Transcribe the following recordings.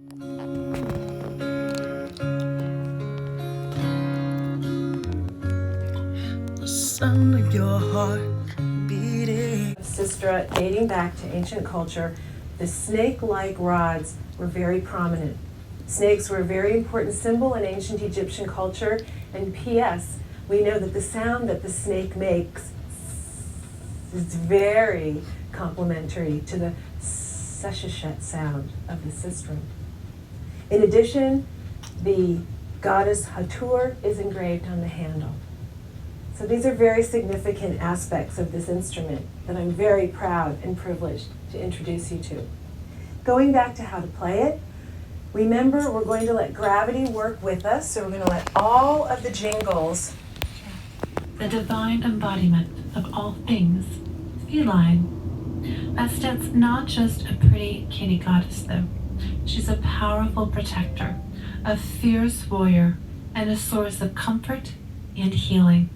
The sound of your heart beating. Sistra, dating back to ancient culture, the snake-like rods were very prominent. Snakes were a very important symbol in ancient Egyptian culture, and P.S., we know that the sound that the snake makes is very complementary to the sesheshet sound of the sistrum. In addition, the goddess Hathor is engraved on the handle. So these are very significant aspects of this instrument that I'm very proud and privileged to introduce you to. Going back to how to play it, remember we're going to let gravity work with us, so we're going to let all of the jingles. The divine embodiment of all things, feline. Bastet's not just a pretty kitty goddess though. She's a powerful protector, a fierce warrior, and a source of comfort and healing.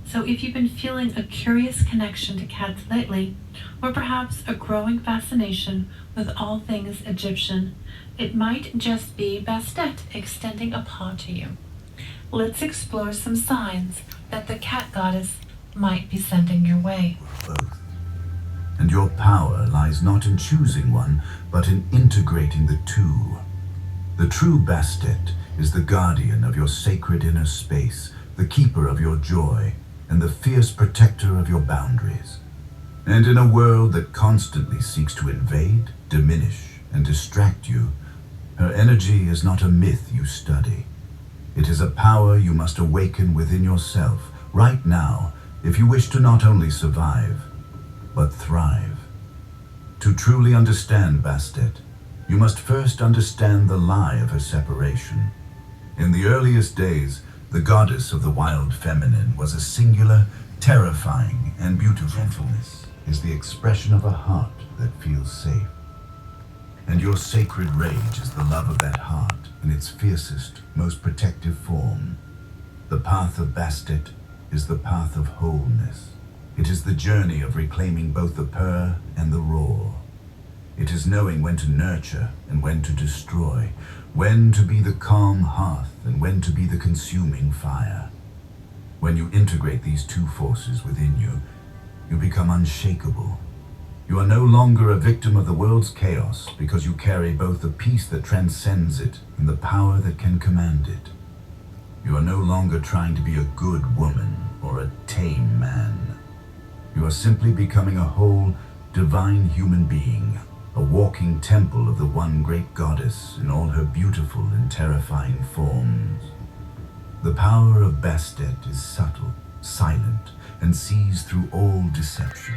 So if you've been feeling a curious connection to cats lately, or perhaps a growing fascination with all things Egyptian, it might just be Bastet extending a paw to you. Let's explore some signs that the cat goddess might be sending your way. Both. And your power lies not in choosing one, but in integrating the two. The true Bastet is the guardian of your sacred inner space, the keeper of your joy, and the fierce protector of your boundaries. And in a world that constantly seeks to invade, diminish, and distract you, her energy is not a myth you study. It is a power you must awaken within yourself right now if you wish to not only survive, but thrive. To truly understand Bastet, you must first understand the lie of her separation. In the earliest days, the goddess of the wild feminine was a singular, terrifying, and beautiful. Gentleness is the expression of a heart that feels safe. And your sacred rage is the love of that heart in its fiercest, most protective form. The path of Bastet is the path of wholeness. It is the journey of reclaiming both the pure and the raw. It is knowing when to nurture and when to destroy, when to be the calm hearth and when to be the consuming fire. When you integrate these two forces within you, you become unshakable. You are no longer a victim of the world's chaos because you carry both the peace that transcends it and the power that can command it. You are no longer trying to be a good woman or a tame man. You are simply becoming a whole, divine human being, a walking temple of the one great goddess in all her beautiful and terrifying forms. The power of Bastet is subtle, silent, and sees through all deception.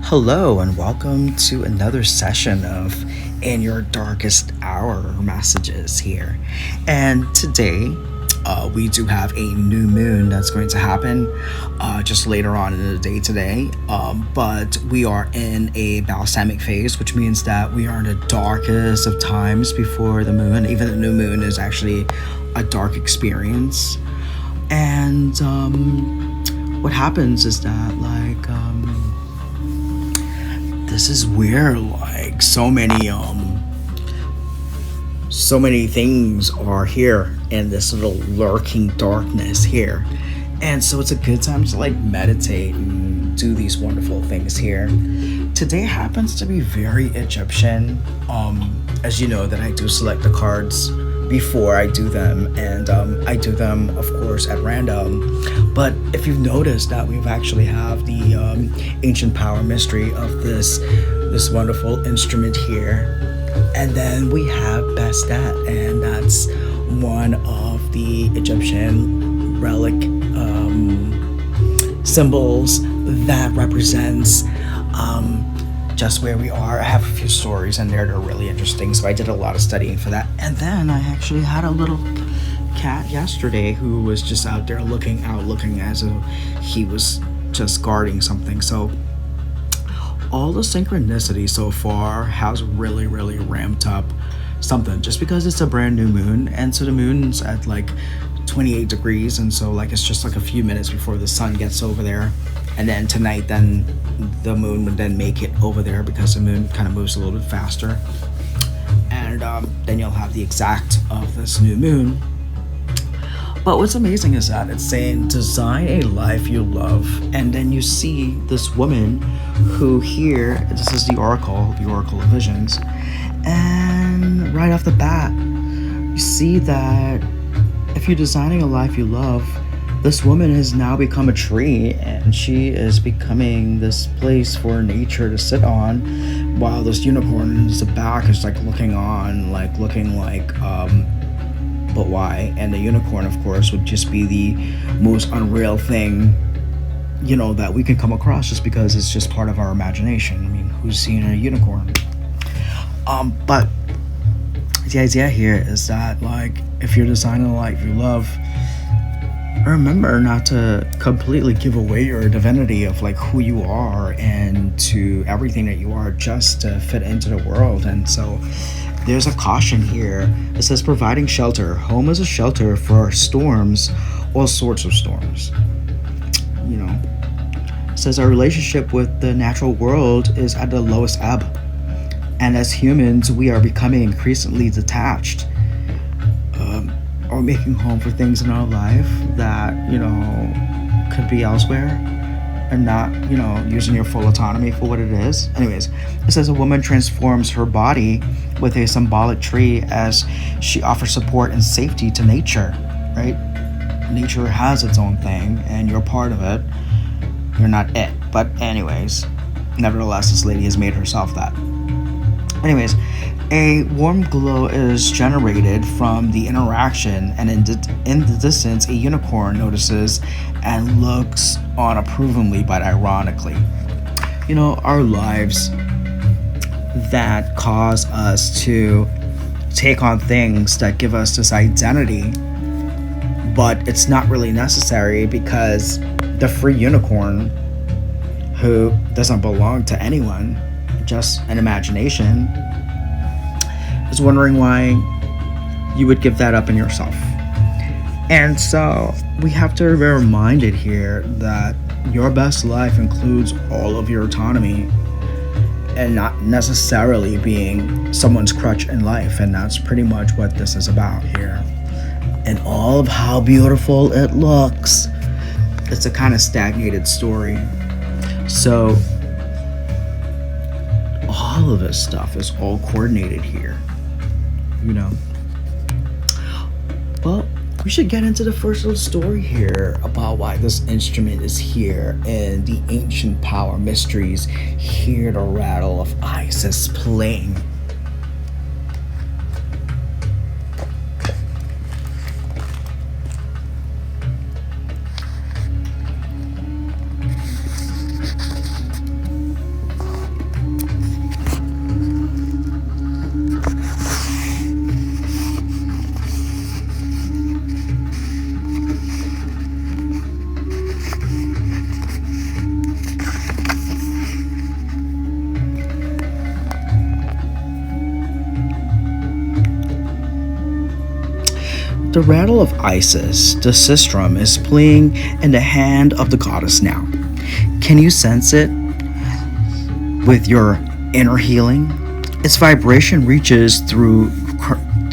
Hello and welcome to another session of In Your Darkest Hour messages here. And today we do have a new moon that's going to happen just later on in the day today. But we are in a balsamic phase, which means that we are in the darkest of times before the moon. Even the new moon is actually a dark experience. And what happens is that this is where so many things are here in this little lurking darkness here. And so it's a good time to meditate and do these wonderful things here. today happens to be very Egyptian. As you know, that I do select the cards before I do them, and I do them, of course, at random. But if you've noticed that we've actually have the ancient power mystery of this wonderful instrument here, and then we have Bastet, and that's one of the Egyptian relic symbols that represents just where we are. I have a few stories in there that are really interesting, so I did a lot of studying for that. And then I actually had a little cat yesterday who was just out there looking as if he was just guarding something. So all the synchronicity so far has really, really ramped up something, just because it's a brand new moon, and so the moon's at like 28 degrees, and so like it's just like a few minutes before the sun gets over there. And then tonight, then the moon would then make it over there, because the moon kind of moves a little bit faster. And then you'll have the exact of this new moon. But what's amazing is that it's saying design a life you love. And then you see this woman who here, this is the Oracle of Visions. And right off the bat, you see that if you're designing a life you love, this woman has now become a tree, and she is becoming this place for nature to sit on, while this unicorn in the back is like looking on, but why? And the unicorn, of course, would just be the most unreal thing, that we can come across, just because it's just part of our imagination. I mean, who's seen a unicorn? But the idea here is that, like, if you're designing a life you love, remember not to completely give away your divinity of like who you are and to everything that you are, just to fit into the world. And so there's a caution here. It says providing shelter. Home is a shelter for storms, all sorts of storms. It says our relationship with the natural world is at the lowest ebb, and as humans we are becoming increasingly detached, or making home for things in our life that could be elsewhere, and not using your full autonomy for what it is. Anyways, it says a woman transforms her body with a symbolic tree as she offers support and safety to nature, right? Nature has its own thing, and you're part of it. You're not it. But anyways, nevertheless, this lady has made herself that. Anyways, a warm glow is generated from the interaction, and in the distance, a unicorn notices and looks on approvingly but ironically. Our lives that cause us to take on things that give us this identity, but it's not really necessary, because the free unicorn, who doesn't belong to anyone, just an imagination, is wondering why you would give that up in yourself. And so we have to be reminded here that your best life includes all of your autonomy, and not necessarily being someone's crutch in life. And that's pretty much what this is about here. And all of how beautiful it looks. It's a kind of stagnated story. So all of this stuff is all coordinated here. Well, we should get into the first little story here about why this instrument is here, and the ancient power mysteries. Hear the rattle of Isis playing. The rattle of Isis, the sistrum, is playing in the hand of the goddess now. Can you sense it with your inner healing? Its vibration reaches through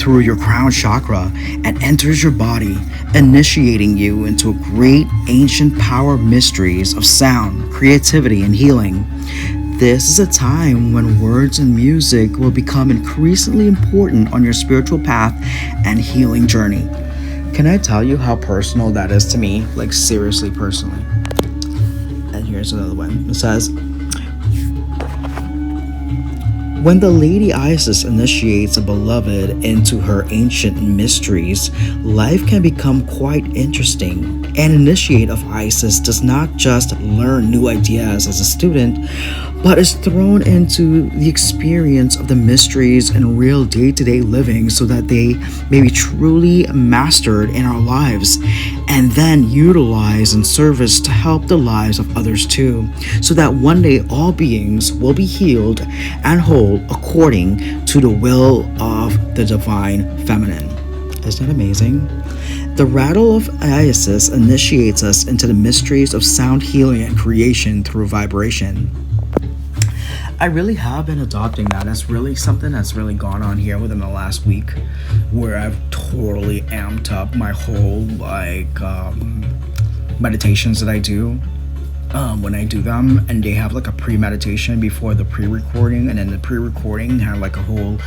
your crown chakra and enters your body, initiating you into great ancient power mysteries of sound, creativity, and healing. This is a time when words and music will become increasingly important on your spiritual path and healing journey. Can I tell you how personal that is to me? Like, seriously personally. And here's another one. It says, when the Lady Isis initiates a beloved into her ancient mysteries, life can become quite interesting. An initiate of Isis does not just learn new ideas as a student, but is thrown into the experience of the mysteries in real day-to-day living so that they may be truly mastered in our lives and then utilized in service to help the lives of others too, so that one day all beings will be healed and whole according to the will of the divine feminine. Isn't that amazing? The rattle of Isis initiates us into the mysteries of sound healing and creation through vibration. I really have been adopting that. That's really something that's really gone on here within the last week, where I've totally amped up my whole meditations that I do. When I do them, and they have like a pre-meditation before the pre-recording, and then the pre-recording have like a whole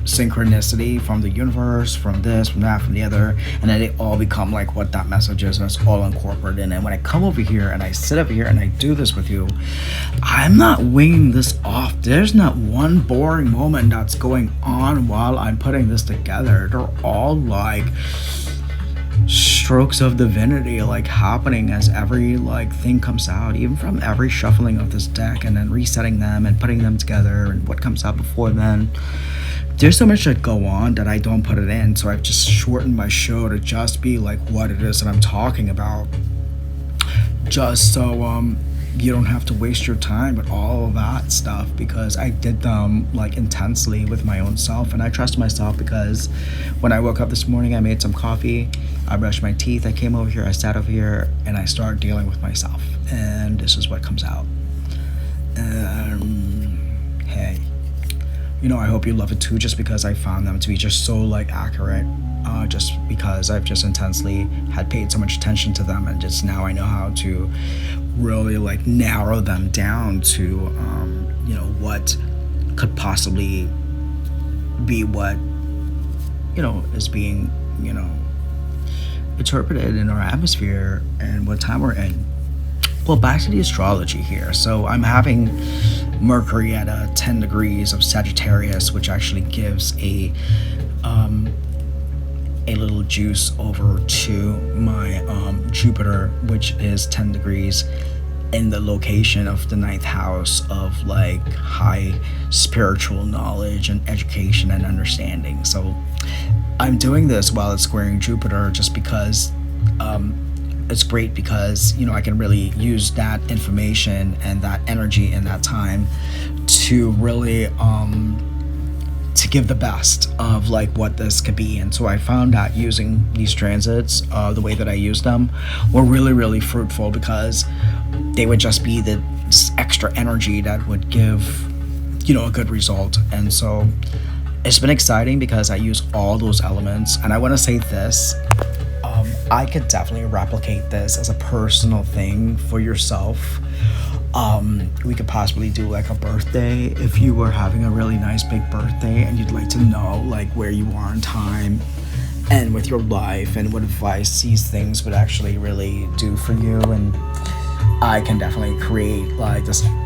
synchronicity from the universe, from this, from that, from the other, and then they all become like what that message is, and it's all incorporated. And then when I come over here and I sit over here and I do this with you, I'm not winging this off. There's not one boring moment that's going on while I'm putting this together. They're all like strokes of divinity like happening as every thing comes out, even from every shuffling of this deck and then resetting them and putting them together and what comes out before then. There's so much that go on that I don't put it in, so I've just shortened my show to just be like what it is that I'm talking about, just so you don't have to waste your time with all of that stuff, because I did them intensely with my own self, and I trust myself, because when I woke up this morning, I made some coffee, I brushed my teeth, I came over here, I sat over here, and I started dealing with myself, and this is what comes out. Hey, I hope you love it too, just because I found them to be just so accurate, just because I've just intensely had paid so much attention to them, and just now I know how to really narrow them down to what could possibly be what is being interpreted in our atmosphere and what time we're in. Well, back to the astrology here. So I'm having Mercury at 10 degrees of Sagittarius, which actually gives a little juice over to my Jupiter, which is 10 degrees in the location of the 9th house of high spiritual knowledge and education and understanding. So I'm doing this while it's squaring Jupiter, just because it's great, because I can really use that information and that energy in that time to really to give the best of what this could be. And so I found that using these transits, the way that I use them, were really, really fruitful, because they would just be the extra energy that would give a good result. And so it's been exciting, because I use all those elements. And I want to say this, I could definitely replicate this as a personal thing for yourself. We could possibly do a birthday, if you were having a really nice big birthday and you'd like to know where you are in time and with your life, and what advice these things would actually really do for you. And I can definitely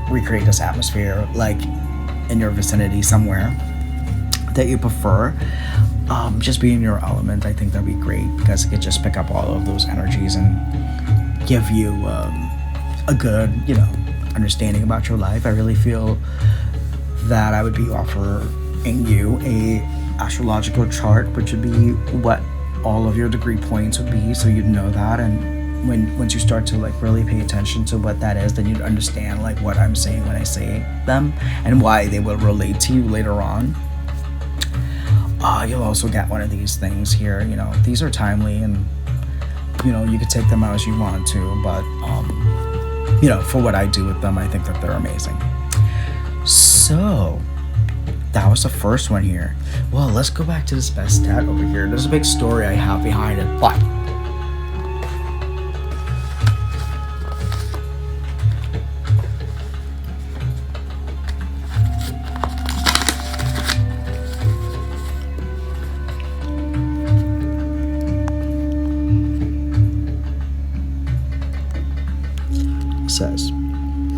recreate this atmosphere in your vicinity somewhere that you prefer. Just be in your element. I think that'd be great, because it could just pick up all of those energies and give you a good understanding about your life. I really feel that I would be offering you a astrological chart, which would be what all of your degree points would be, so you'd know that. And once you start to really pay attention to what that is, then you'd understand what I'm saying when I say them, and why they will relate to you later on. You'll also get one of these things here. These are timely, and you could take them out as you want to, but for what I do with them, I think that they're amazing. So that was the first one here. Well, let's go back to this best stat over here. There's a big story I have behind it, but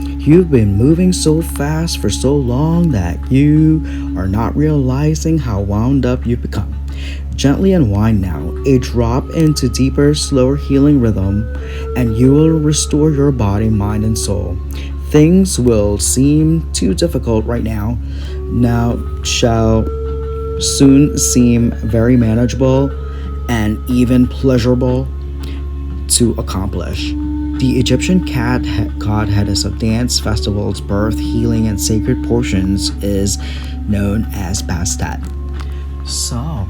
You've been moving so fast for so long that you are not realizing how wound up you've become. Gently unwind now, a drop into deeper, slower healing rhythm, and you will restore your body, mind, and soul. Things will seem too difficult right now, shall soon seem very manageable and even pleasurable to accomplish. The Egyptian godheadess of dance, festivals, birth, healing, and sacred portions is known as Bastet. So,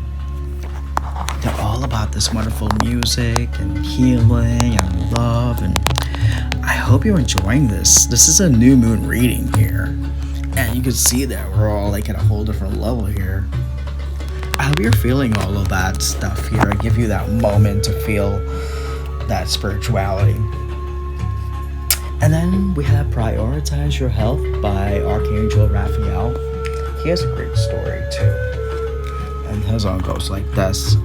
they're all about this wonderful music and healing and love, and I hope you're enjoying this. This is a new moon reading here, and you can see that we're all like at a whole different level here. I hope you're feeling all of that stuff here. I give you that moment to feel that spirituality. And then we have Prioritize Your Health by Archangel Raphael. He has a great story too. And his own goes like this.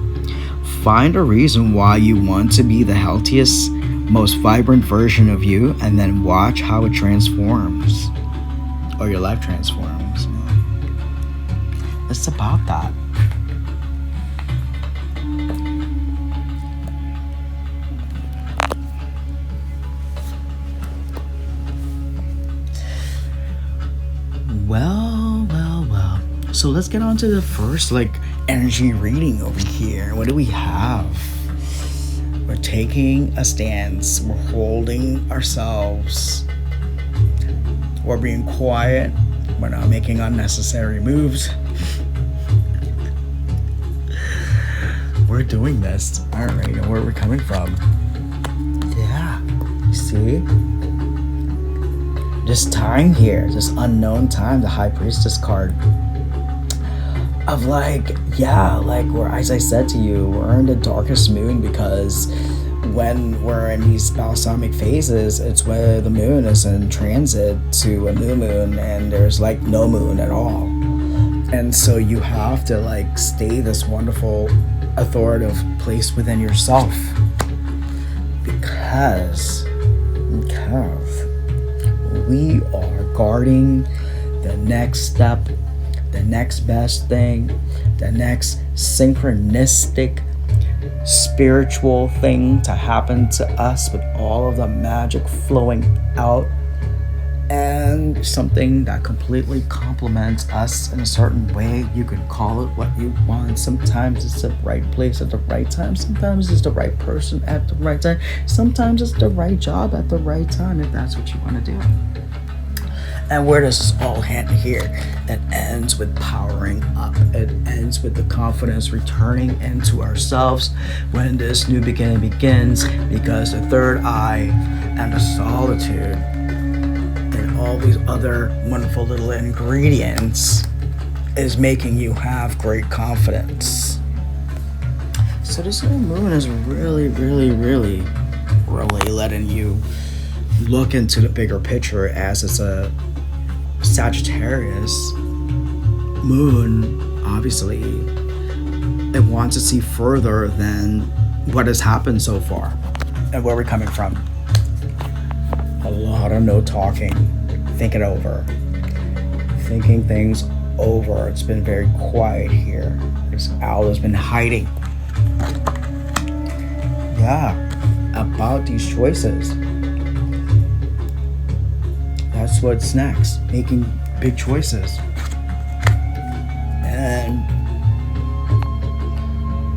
Find a reason why you want to be the healthiest, most vibrant version of you, and then watch how it transforms. Or your life transforms. It's about that. Well. So let's get on to the first energy reading over here. What do we have? We're taking a stance. We're holding ourselves. We're being quiet. We're not making unnecessary moves. We're doing this. I already know where we're coming from. Yeah. You see? This time here, this unknown time, the High Priestess card. Of where, as I said to you, we're in the darkest moon because when we're in these balsamic phases, it's where the moon is in transit to a new moon and there's no moon at all. And so you have to stay this wonderful authoritative place within yourself because we are guarding the next step, the next best thing, the next synchronistic spiritual thing to happen to us with all of the magic flowing out, and something that completely complements us in a certain way. You can call it what you want. Sometimes it's the right place at the right time. Sometimes it's the right person at the right time. Sometimes it's the right job at the right time, if that's what you want to do. And where does this all end here? It ends with powering up. It ends with the confidence returning into ourselves when this new beginning begins, because the third eye and the solitude and all these other wonderful little ingredients is making you have great confidence. So this new moon is really letting you look into the bigger picture, as it's a Sagittarius moon. Obviously it wants to see further than what has happened so far and where we're coming from. A lot of no talking, thinking things over. It's been very quiet here. This owl has been hiding. Yeah, about these choices. That's what's next. Making big choices. And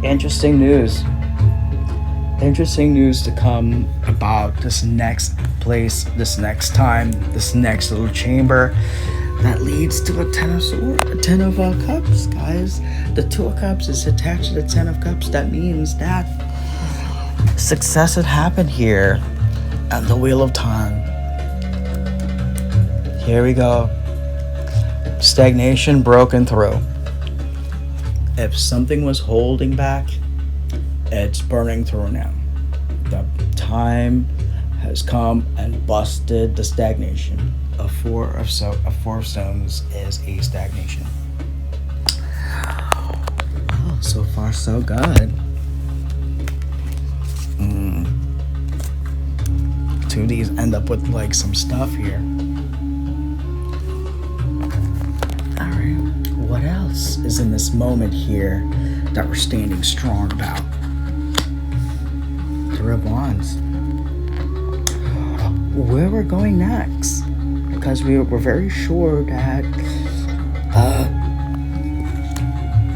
interesting news to come about this next place, this next time, this next little chamber that leads to a Ten of Cups, guys. The Two of Cups is attached to the Ten of Cups. That means that success had happened here and the Wheel of Time. Here we go. Stagnation broken through. If something was holding back, it's burning through now. The time has come and busted the stagnation. A four of stones is a stagnation. Well, so far so good. opportunities end up with like some stuff here. Alright, what else is in this moment here that we're standing strong about? Three of Wands. Where we're going next? Because we're very sure that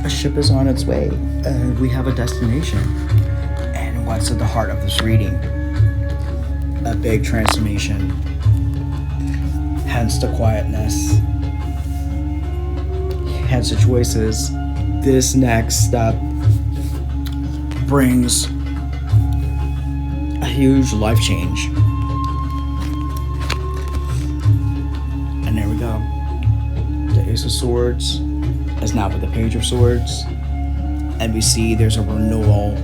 a ship is on its way and we have a destination. And what's at the heart of this reading? A big transformation. Hence the quietness. Hence the choices. This next step brings a huge life change. And there we go. The Ace of Swords is now with the Page of Swords. And we see there's a renewal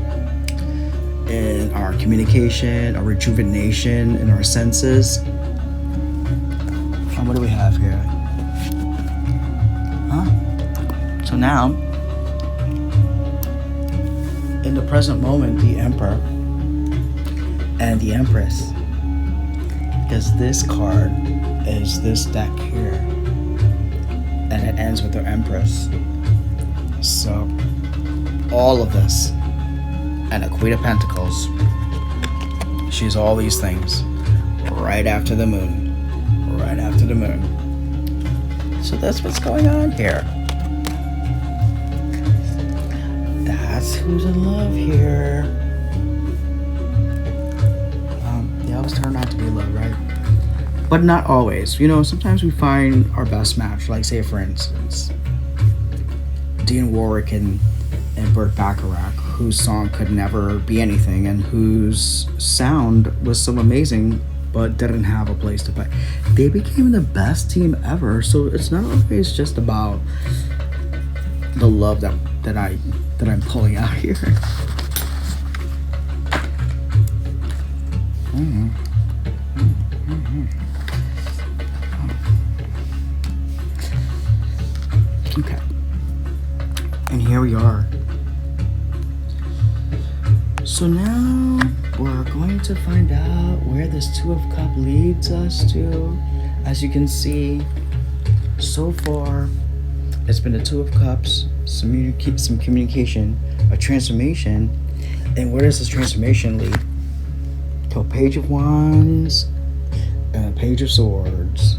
in our communication, a rejuvenation in our senses. And what do we have here? So now, in the present moment, the Emperor and the Empress, because this card is this deck here, and it ends with the Empress. So all of this, and a Queen of Pentacles, she's all these things right after the moon, right after the moon. So that's what's going on here. That's who's in love here. They always turn out to be love, right? But not always. You know, sometimes we find our best match. Like, say, for instance, Dionne Warwick and Burt Bacharach, whose song could never be anything and whose sound was so amazing but didn't have a place to play. They became the best team ever. So it's not always just about the love that I'm pulling out here. Okay. And here we are. So now we're going to find out where this Two of Cups leads us to. As you can see, so far, it's been the Two of Cups, some communication, a transformation. And where does this transformation lead? To a Page of Wands and a Page of Swords.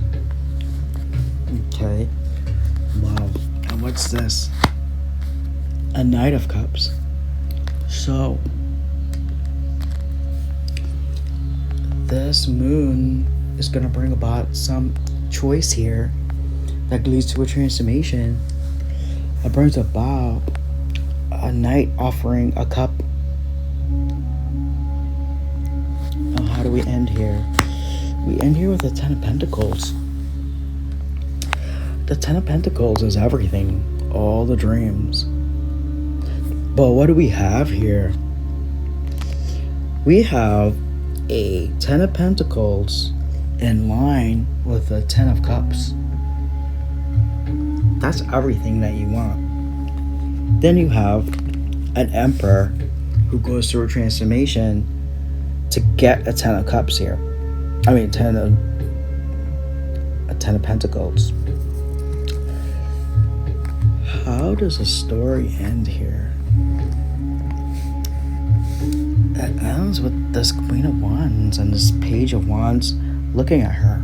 Okay. Wow. And what's this? A Knight of Cups. So, this moon is going to bring about some choice here that leads to a transformation. It brings about a knight offering a cup. Now, how do we end here? We end here with the Ten of Pentacles. The Ten of Pentacles is everything, all the dreams. But what do we have here? We have a Ten of Pentacles in line with a Ten of Cups. That's everything that you want. Then you have an Emperor who goes through a transformation to get a Ten of Cups here. I mean, a Ten of Pentacles. How does the story end here? It ends with this Queen of Wands and this Page of Wands looking at her.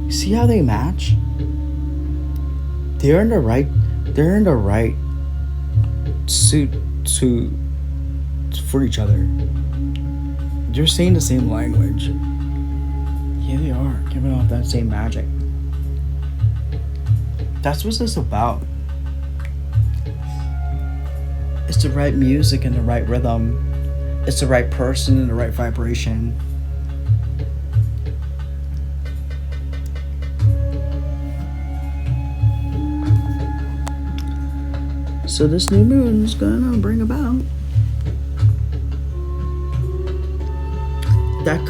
See how they match? They're in the right suit for each other. They're saying the same language. Here they are, giving off that same magic. That's what it's about. It's the right music and the right rhythm. It's the right person and the right vibration. So this new moon is gonna bring about that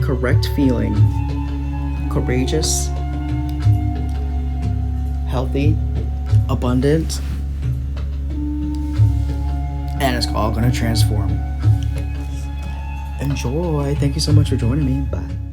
correct feeling. Courageous, healthy, abundant, and it's all going to transform. Enjoy. Thank you so much for joining me. Bye.